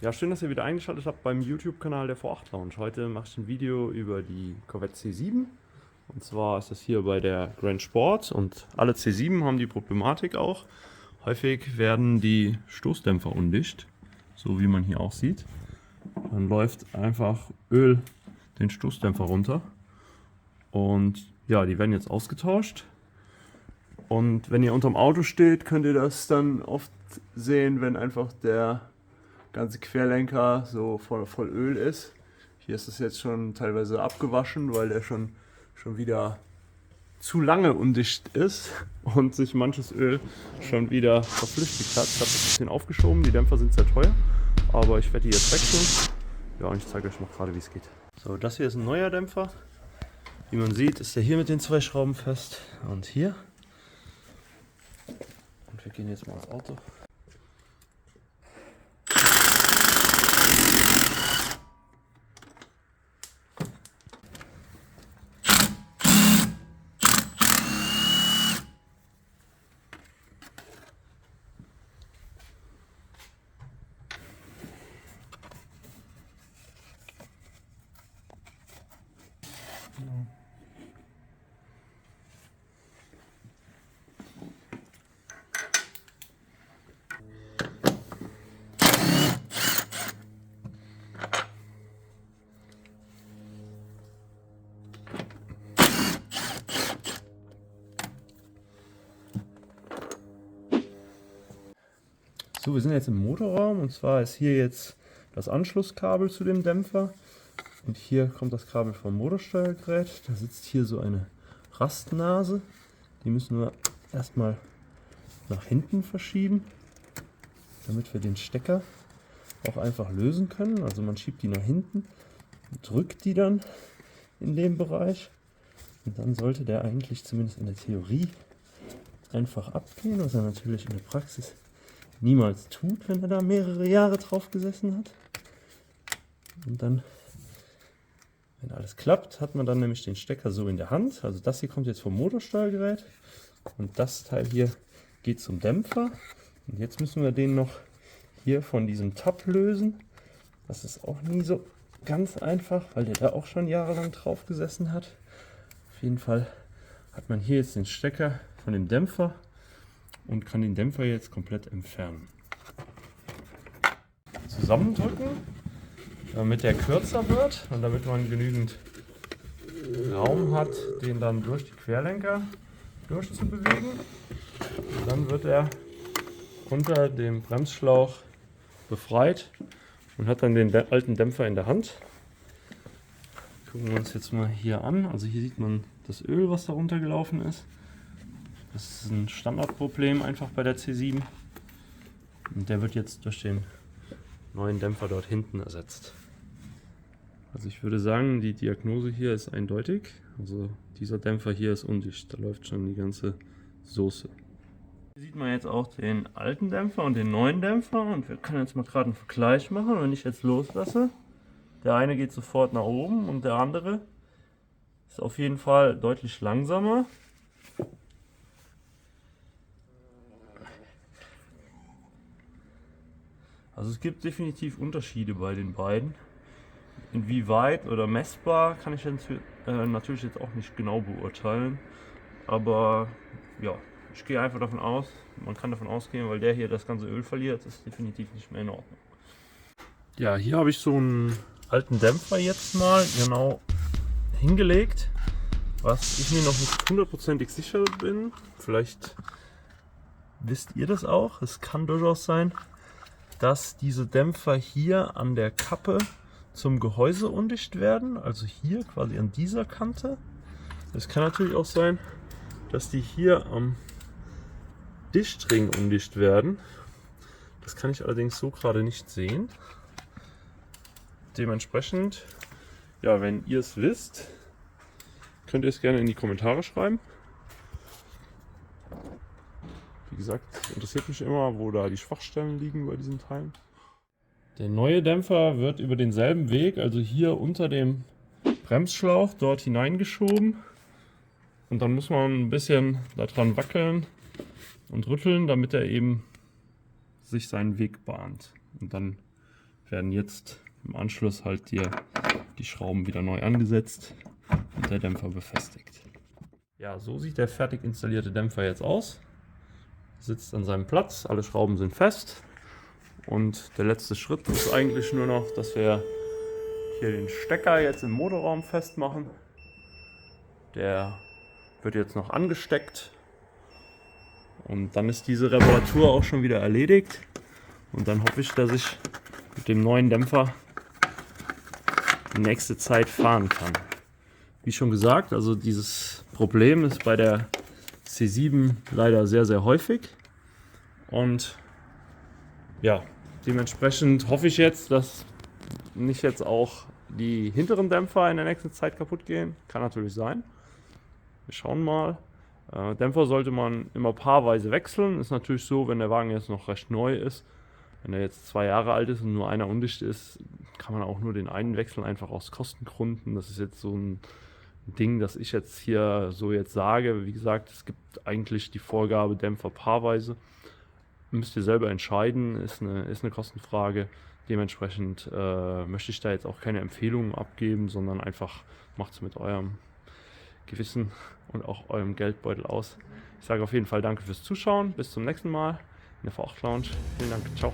Ja, schön, dass ihr wieder eingeschaltet habt beim YouTube-Kanal der V8 Lounge. Heute mache ich ein Video über die Corvette C7. Und zwar ist das hier bei der Grand Sport und alle C7 haben die Problematik auch. Häufig werden die Stoßdämpfer undicht, so wie man hier auch sieht. Dann läuft einfach Öl den Stoßdämpfer runter. Und ja, die werden jetzt ausgetauscht. Und wenn ihr unterm Auto steht, könnt ihr das dann oft sehen, wenn einfach der ganze Querlenker so voll Öl ist. Hier ist es jetzt schon teilweise abgewaschen, weil der schon wieder zu lange undicht ist und sich manches Öl schon wieder verflüchtigt hat. Ich habe das ein bisschen aufgeschoben, die Dämpfer sind sehr teuer, aber ich werde die jetzt wechseln. Ja, und ich zeige euch noch gerade, wie es geht. So, das hier ist ein neuer Dämpfer. Wie man sieht, ist der hier mit den zwei Schrauben fest und hier. Und wir gehen jetzt mal ins Auto. So, wir sind jetzt im Motorraum und zwar ist hier jetzt das Anschlusskabel zu dem Dämpfer und hier kommt das Kabel vom Motorsteuergerät. Da sitzt hier so eine Rastnase, die müssen wir erstmal nach hinten verschieben, damit wir den Stecker auch einfach lösen können. Also man schiebt die nach hinten, drückt die dann in dem Bereich und dann sollte der eigentlich zumindest in der Theorie einfach abgehen, was er natürlich in der Praxis niemals tut, wenn er da mehrere Jahre drauf gesessen hat. Und dann, wenn alles klappt, hat man dann nämlich den Stecker so in der Hand. Also das hier kommt jetzt vom Motorsteuergerät und das Teil hier geht zum Dämpfer. Und jetzt müssen wir den noch hier von diesem Tab lösen. Das ist auch nie so ganz einfach, weil der da auch schon jahrelang drauf gesessen hat. Auf jeden Fall hat man hier jetzt den Stecker von dem Dämpfer und kann den Dämpfer jetzt komplett entfernen. Zusammendrücken, damit der kürzer wird und damit man genügend Raum hat, den dann durch die Querlenker durchzubewegen. Und dann wird er unter dem Bremsschlauch befreit und hat dann den alten Dämpfer in der Hand. Gucken wir uns jetzt mal hier an. Also hier sieht man das Öl, was da runtergelaufen ist. Das ist ein Standardproblem einfach bei der C7 und der wird jetzt durch den neuen Dämpfer dort hinten ersetzt. Also ich würde sagen, die Diagnose hier ist eindeutig. Also dieser Dämpfer hier ist undicht, da läuft schon die ganze Soße. Hier sieht man jetzt auch den alten Dämpfer und den neuen Dämpfer und wir können jetzt mal gerade einen Vergleich machen. Wenn ich jetzt loslasse, der eine geht sofort nach oben und der andere ist auf jeden Fall deutlich langsamer. Also es gibt definitiv Unterschiede bei den beiden. Inwieweit oder messbar kann ich natürlich jetzt auch nicht genau beurteilen. Aber ja, ich gehe einfach davon aus, man kann davon ausgehen, weil der hier das ganze Öl verliert, ist definitiv nicht mehr in Ordnung. Ja, hier habe ich so einen alten Dämpfer jetzt mal genau hingelegt, was ich mir noch nicht hundertprozentig sicher bin. Vielleicht wisst ihr das auch. Es kann durchaus sein, dass diese Dämpfer hier an der Kappe zum Gehäuse undicht werden, also hier quasi an dieser Kante. Es kann natürlich auch sein, dass die hier am Dichtring undicht werden. Das kann ich allerdings so gerade nicht sehen. Dementsprechend, ja, wenn ihr es wisst, könnt ihr es gerne in die Kommentare schreiben. Wie gesagt, interessiert mich immer, wo da die Schwachstellen liegen bei diesen Teilen. Der neue Dämpfer wird über denselben Weg, also hier unter dem Bremsschlauch, dort hineingeschoben. Und dann muss man ein bisschen daran wackeln und rütteln, damit er eben sich seinen Weg bahnt. Und dann werden jetzt im Anschluss halt hier die Schrauben wieder neu angesetzt und der Dämpfer befestigt. Ja, so sieht der fertig installierte Dämpfer jetzt aus. Sitzt an seinem Platz, alle Schrauben sind fest und der letzte Schritt ist eigentlich nur noch, dass wir hier den Stecker jetzt im Motorraum festmachen. Der wird jetzt noch angesteckt und dann ist diese Reparatur auch schon wieder erledigt und dann hoffe ich, dass ich mit dem neuen Dämpfer die nächste Zeit fahren kann. Wie schon gesagt, also dieses Problem ist bei der C7 leider sehr, sehr häufig und ja, dementsprechend hoffe ich jetzt, dass nicht jetzt auch die hinteren Dämpfer in der nächsten Zeit kaputt gehen. Kann natürlich sein. Wir schauen mal. Dämpfer sollte man immer paarweise wechseln. Ist natürlich so, wenn der Wagen jetzt noch recht neu ist. Wenn er jetzt 2 Jahre alt ist und nur einer undicht ist, kann man auch nur den einen wechseln, einfach aus Kostengründen. Das ist jetzt so ein Ding, das ich jetzt hier so jetzt sage. Wie gesagt, es gibt eigentlich die Vorgabe Dämpfer paarweise. Müsst ihr selber entscheiden, ist eine Kostenfrage. Dementsprechend möchte ich da jetzt auch keine Empfehlungen abgeben, sondern einfach macht es mit eurem Gewissen und auch eurem Geldbeutel aus. Ich sage auf jeden Fall danke fürs Zuschauen. Bis zum nächsten Mal in der V8 Lounge. Vielen Dank. Ciao.